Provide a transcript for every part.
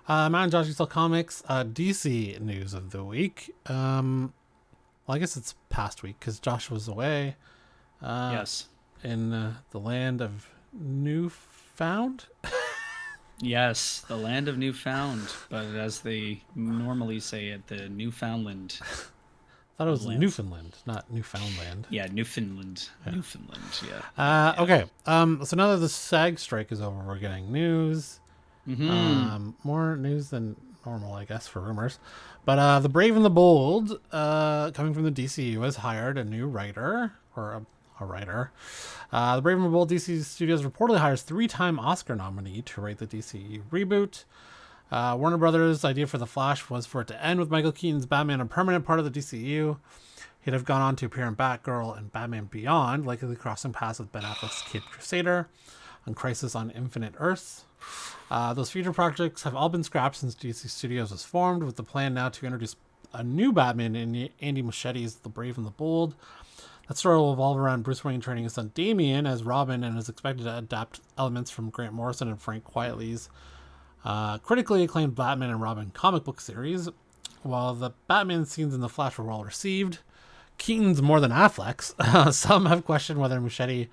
Matt and Josh Sell Comics, DC news of the week. Well, I guess it's past week because Josh was away. Yes. In the land of Newfound. Yes, the land of Newfound, but as they normally say it, the Newfoundland. I thought it was lands. Newfoundland, not Newfoundland. Yeah, Newfoundland. Yeah. Newfoundland, yeah. Yeah. Okay. So now that the SAG strike is over, we're getting news. More news than normal, I guess, for rumors. But The Brave and the Bold, coming from the DCU, has hired a new writer, or a writer. The Brave and the Bold DC Studios reportedly hires 3-time Oscar nominee to write the DCU reboot. Warner Brothers' idea for The Flash was for it to end with Michael Keaton's Batman a permanent part of the DCU. He'd have gone on to appear in Batgirl and Batman Beyond, likely crossing paths with Ben Affleck's Kid Crusader on Crisis on Infinite Earths. Those future projects have all been scrapped since DC Studios was formed, with the plan now to introduce a new Batman in Andy Muschietti's The Brave and the Bold. That story will evolve around Bruce Wayne training his son Damian as Robin and is expected to adapt elements from Grant Morrison and Frank Quitely's critically acclaimed Batman and Robin comic book series. While the Batman scenes in The Flash were well received, Keaton's more than Affleck's. Some have questioned whether Muschietti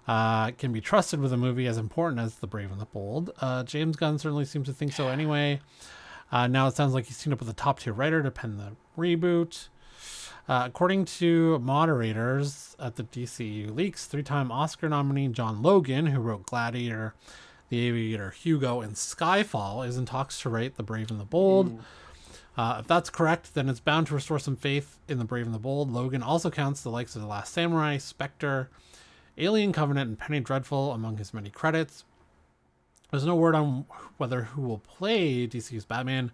can be trusted with a movie as important as The Brave and the Bold. James Gunn certainly seems to think so anyway. Now it sounds like he's teamed up with a top-tier writer to pen the reboot. According to moderators at the DCU Leaks, 3-time Oscar nominee John Logan, who wrote Gladiator, The Aviator, Hugo, and Skyfall, is in talks to write The Brave and the Bold. If that's correct, then it's bound to restore some faith in The Brave and the Bold. Logan also counts the likes of The Last Samurai, Spectre, Alien Covenant, and Penny Dreadful among his many credits. There's no word on whether who will play DCU's Batman.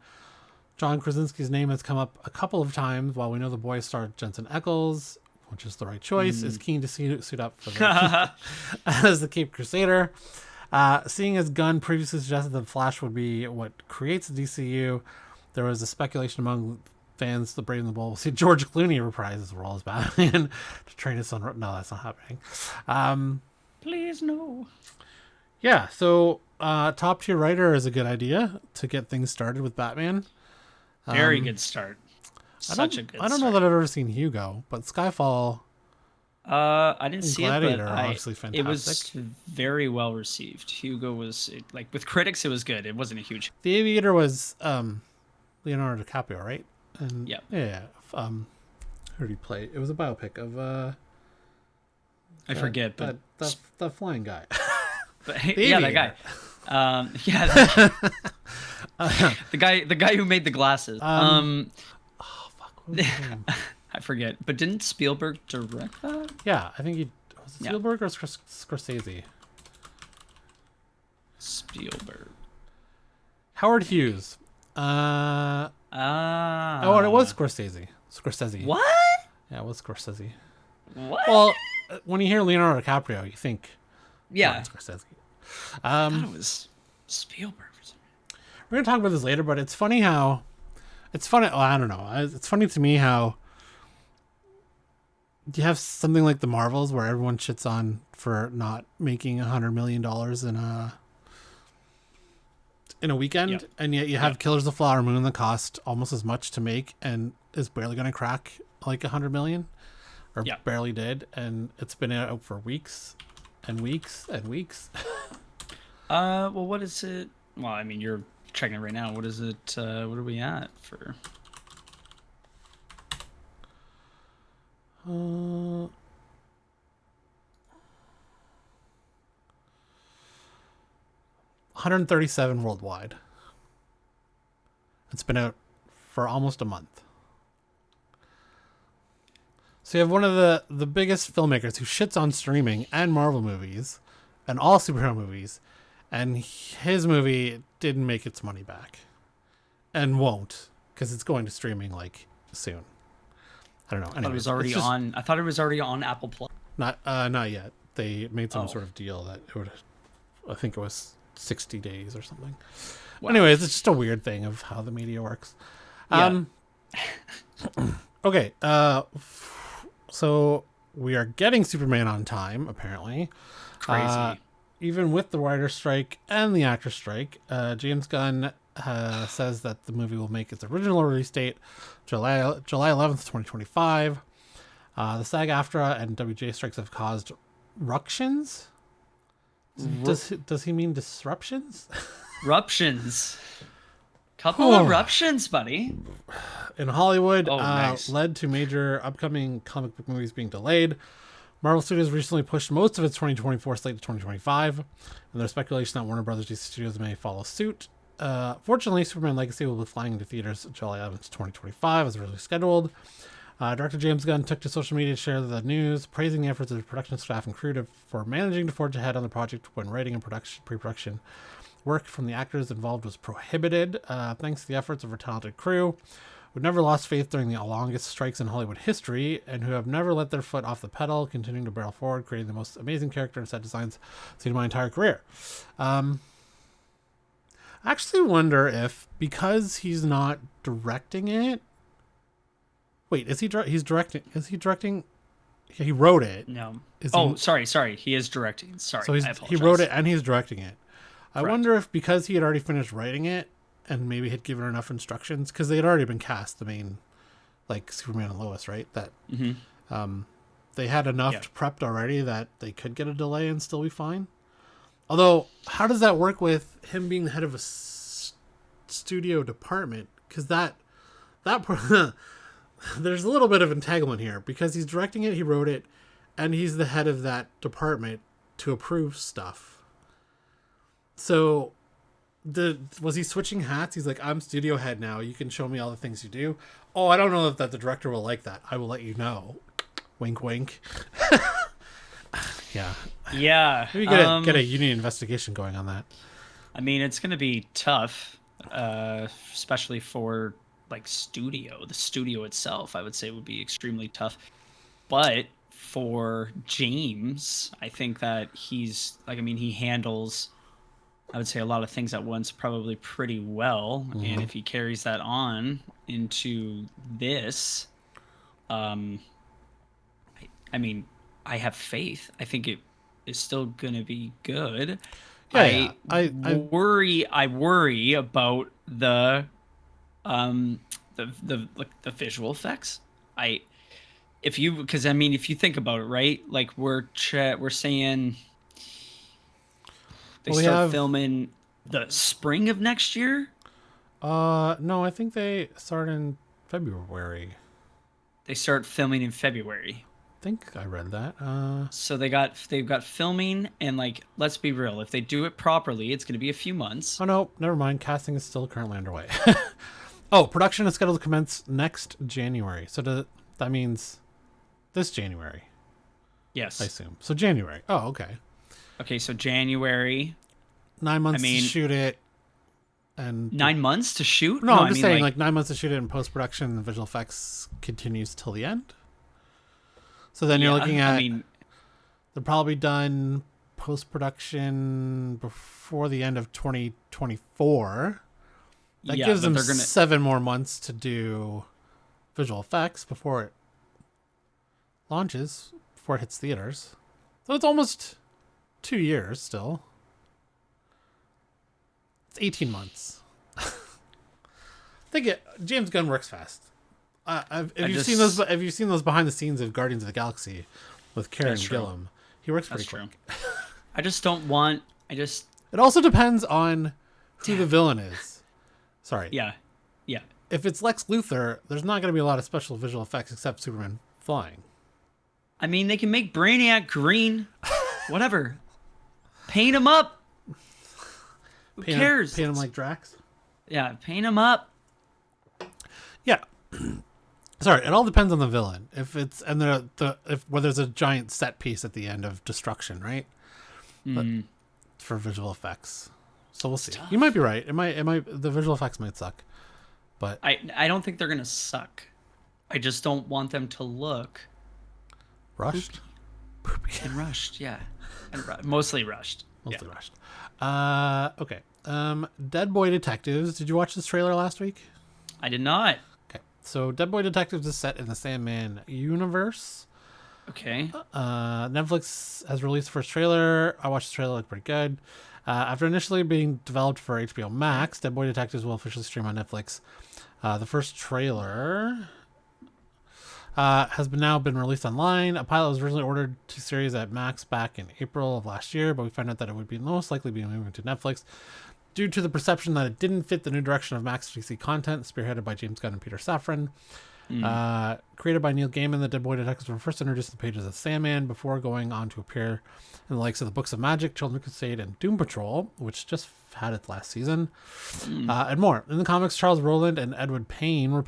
John Krasinski's name has come up a couple of times, while we know The Boys star Jensen Ackles, which is the right choice, is keen to suit up for as the Cape Crusader. Seeing as Gunn previously suggested that Flash would be what creates the DCU, there was a speculation among fans The Brave and the Bold will see George Clooney reprise his role as Batman to train his son. No, that's not happening. Please, no. Yeah, so top tier writer is a good idea to get things started with Batman. Very good start. Such a good start. I don't know that I've ever seen Hugo, but Skyfall I didn't see Gladiator it, but are obviously fantastic. it was very well received. Hugo was, like, with critics, it was good. It wasn't a huge... The Aviator was Leonardo DiCaprio, right? And yeah. Who did he play? It was a biopic of I forget, but that flying guy. But yeah, that guy. The guy who made the glasses. Oh fuck! What was his name? I forget. But didn't Spielberg direct that? Yeah, I think was it Spielberg or Scorsese. Spielberg. Howard Hughes. Oh, and it was Scorsese. What? Yeah, it was Scorsese. What? Well, when you hear Leonardo DiCaprio, you think Martin Scorsese. I thought it was Spielberg. We're gonna talk about this later, but it's funny how well, I don't know. It's funny to me how you have something like the Marvels where everyone shits on for not making $100 million in a weekend, and yet you have Killers of the Flower Moon that cost almost as much to make and is barely going to crack like 100 million, or barely did, and it's been out for weeks and weeks and weeks. Well, what is it? Well, I mean, you're checking it right now. What is it? What are we at for? $137 worldwide. It's been out for almost a month. So you have one of the biggest filmmakers who shits on streaming and Marvel movies and all superhero movies, and his movie didn't make its money back and won't, because it's going to streaming like soon. I don't know. Anyways, I thought it was already on Apple Plus. Not yet. They made some sort of deal that it would, I think it was 60 days or something. Wow. Anyways, it's just a weird thing of how the media works. Okay. So we are getting Superman on time, apparently. Crazy. Even with the writer strike and the actor strike, James Gunn says that the movie will make its original release date July 11th, 2025. The SAG-AFTRA and WGA strikes have caused ructions. Does he mean disruptions? Ruptions. Couple of eruptions, buddy. In Hollywood, nice. led to major upcoming comic book movies being delayed. Marvel Studios recently pushed most of its 2024 slate to 2025, and there's speculation that Warner Brothers DC Studios may follow suit. Fortunately, Superman Legacy will be flying into theaters July 11th, 2025, as originally scheduled. Director James Gunn took to social media to share the news, praising the efforts of the production staff and crew for managing to forge ahead on the project when writing and pre-production work from the actors involved was prohibited. Thanks to the efforts of our talented crew, who never lost faith during the longest strikes in Hollywood history, and who have never let their foot off the pedal, continuing to barrel forward, creating the most amazing character and set designs seen in my entire career. I actually wonder if, because he's not directing it... Wait, is he he's directing? Is he directing? He wrote it. No. Sorry. He is directing. Sorry, so I apologize. he wrote it and he's directing it. I Correct. wonder if because he had already finished writing it and maybe had given enough instructions, because they had already been cast, the main, like Superman and Lois, right? That they had enough prepped already that they could get a delay and still be fine. Although, how does that work with him being the head of a studio department? Because there's a little bit of entanglement here, because he's directing it, he wrote it, and he's the head of that department to approve stuff. So, was he switching hats? He's like, I'm studio head now. You can show me all the things you do. Oh, I don't know if that the director will like that. I will let you know. Wink, wink. Yeah. Yeah. Maybe get a union investigation going on that. I mean, it's going to be tough, especially for like the studio itself. I would say would be extremely tough. But for James, I think that he's like, I mean, he handles, I would say, a lot of things at once probably pretty well. Mm-hmm. And if he carries that on into this, I mean, I have faith. I think it is still gonna be good. I worry about the visual effects. If you think about it, right? Like we're saying they start filming the spring of next year. No, I think they start in February. They start filming in February. I think I read that. So they've got filming, and like, let's be real, if they do it properly, it's going to be a few months. Oh no, never mind. Casting is still currently underway. Oh, production is scheduled to commence next January. So that means this January. Yes, I assume. So January. Oh, okay. Okay, so January. 9 months to shoot it. And 9 months to shoot? No, I'm just saying, like 9 months to shoot it in post-production. The visual effects continues till the end. So then you're looking at, they're probably done post-production before the end of 2024. That gives them 7 more months to do visual effects before it launches, before it hits theaters. So it's almost 2 years still. It's 18 months. James Gunn works fast. Have you seen those behind the scenes of Guardians of the Galaxy with Karen Gillan? He works pretty quick. I just don't want. It also depends on who the villain is. Sorry. Yeah. If it's Lex Luthor, there's not going to be a lot of special visual effects except Superman flying. I mean, they can make Brainiac green. Whatever. Paint him up. Who cares? Paint him like Drax? Yeah, paint him up. Yeah. Sorry, it all depends on the villain. If it's where there's a giant set piece at the end of destruction, right? But for visual effects. So we'll see. Tough. You might be right. It might the visual effects might suck. But I don't think they're gonna suck. I just don't want them to look rushed. Poopy. And rushed, yeah. And mostly rushed. Mostly rushed. Okay. Dead Boy Detectives. Did you watch this trailer last week? I did not. Okay. So Dead Boy Detectives is set in the Sandman universe. Okay. Netflix has released the first trailer. I watched the trailer, looked pretty good. After initially being developed for HBO Max, Dead Boy Detectives will officially stream on Netflix. The first trailer has now been released online. A pilot was originally ordered to series at Max back in April of last year, but we found out that it would be most likely be moving to Netflix due to the perception that it didn't fit the new direction of Max DC content, spearheaded by James Gunn and Peter Safran. Created by Neil Gaiman, the Dead Boy Detectives were first introduced in the pages of Sandman before going on to appear in the likes of the Books of Magic, Children's Crusade, and Doom Patrol, which just had its last season, and more. In the comics, Charles Rowland and Edward Payne were a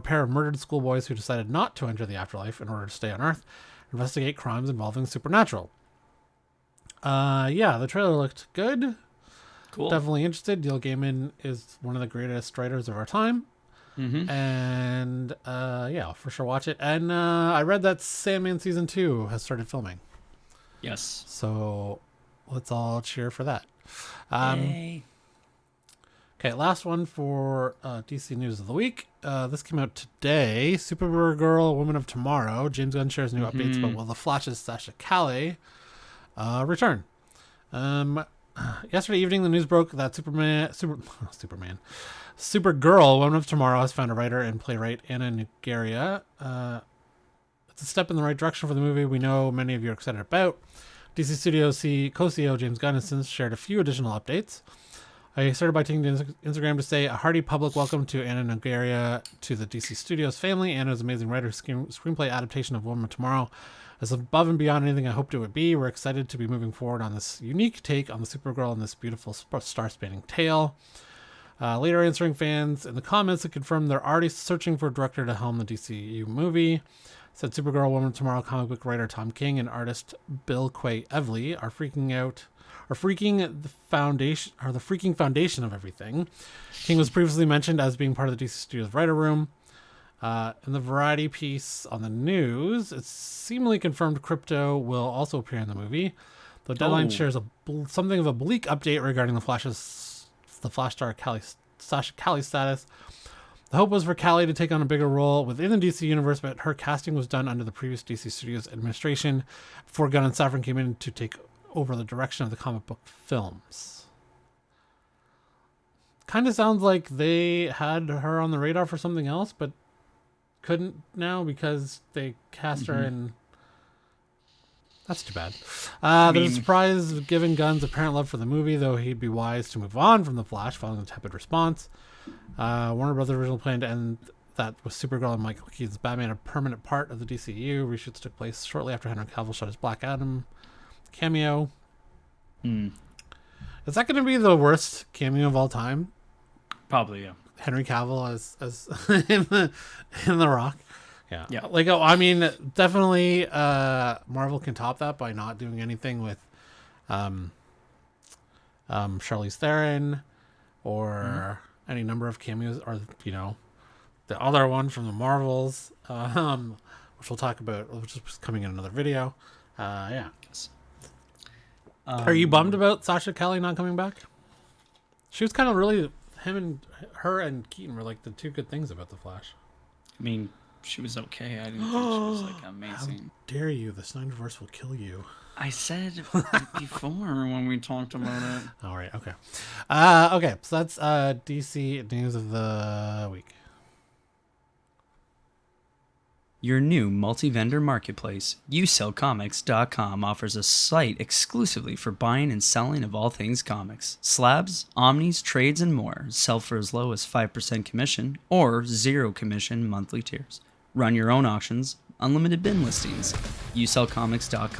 pair of murdered schoolboys who decided not to enter the afterlife in order to stay on Earth and investigate crimes involving the supernatural. The trailer looked good. Cool. Definitely interested. Neil Gaiman is one of the greatest writers of our time. And I'll for sure watch it. And I read that Sandman season 2 has started filming. Yes. So let's all cheer for that. Yay. Okay, last one for DC News of the Week. This came out today. Supergirl, Woman of Tomorrow. James Gunn shares new updates, but will the Flash's Sasha Calle return? Yesterday evening, the news broke that Supergirl, Woman of Tomorrow, has found a writer and playwright, Anna Nagaria. It's a step in the right direction for the movie we know many of you are excited about. DC Studios co-CEO James Gunn has since shared a few additional updates. I started by taking to Instagram to say a hearty public welcome to Anna Nagaria to the DC Studios family. Anna's amazing writer screenplay adaptation of Woman of Tomorrow is above and beyond anything I hoped it would be. We're excited to be moving forward on this unique take on the Supergirl and this beautiful star-spanning tale. Later answering fans in the comments that confirmed they're already searching for a director to helm the DCU movie. Said Supergirl, Woman of Tomorrow comic book writer Tom King and artist Bill Quay Evely are the freaking foundation of everything. King was previously mentioned as being part of the DC Studios writer room. In the Variety piece on the news, it's seemingly confirmed Crypto will also appear in the movie. The Deadline shares something of a bleak update regarding the Flash star Sasha Calle status. The hope was for Calle to take on a bigger role within the DC universe, but her casting was done under the previous DC Studios administration before Gunn and Safran came in to take over the direction of the comic book films. Kind of sounds like they had her on the radar for something else, but couldn't now because they cast her in. That's too bad. There's a surprise given Gunn's apparent love for the movie, though he'd be wise to move on from The Flash following the tepid response. Warner Brothers' original plan to end that with Supergirl and Michael Keaton's Batman a permanent part of the DCU. Reshoots took place shortly after Henry Cavill shot his Black Adam cameo. Is that going to be the worst cameo of all time? Probably, yeah. Henry Cavill as in the Rock. Yeah. Definitely Marvel can top that by not doing anything with Charlize Theron or any number of cameos, or the other one from the Marvels, which we'll talk about, which is coming in another video. Are you bummed about Sasha Calle not coming back? She was kind of really her and Keaton were like the two good things about the Flash. I mean, she was okay. I didn't think she was like amazing. How dare you? The Snyderverse will kill you. I said before when we talked about it. All right. Okay. Okay. So that's DC News of the Week. Your new multi-vendor marketplace, YouSellComics.com, offers a site exclusively for buying and selling of all things comics. Slabs, omnis, trades, and more. Sell for as low as 5% commission or 0 commission monthly tiers. Run your own auctions, unlimited bin listings. YouSellComics.com.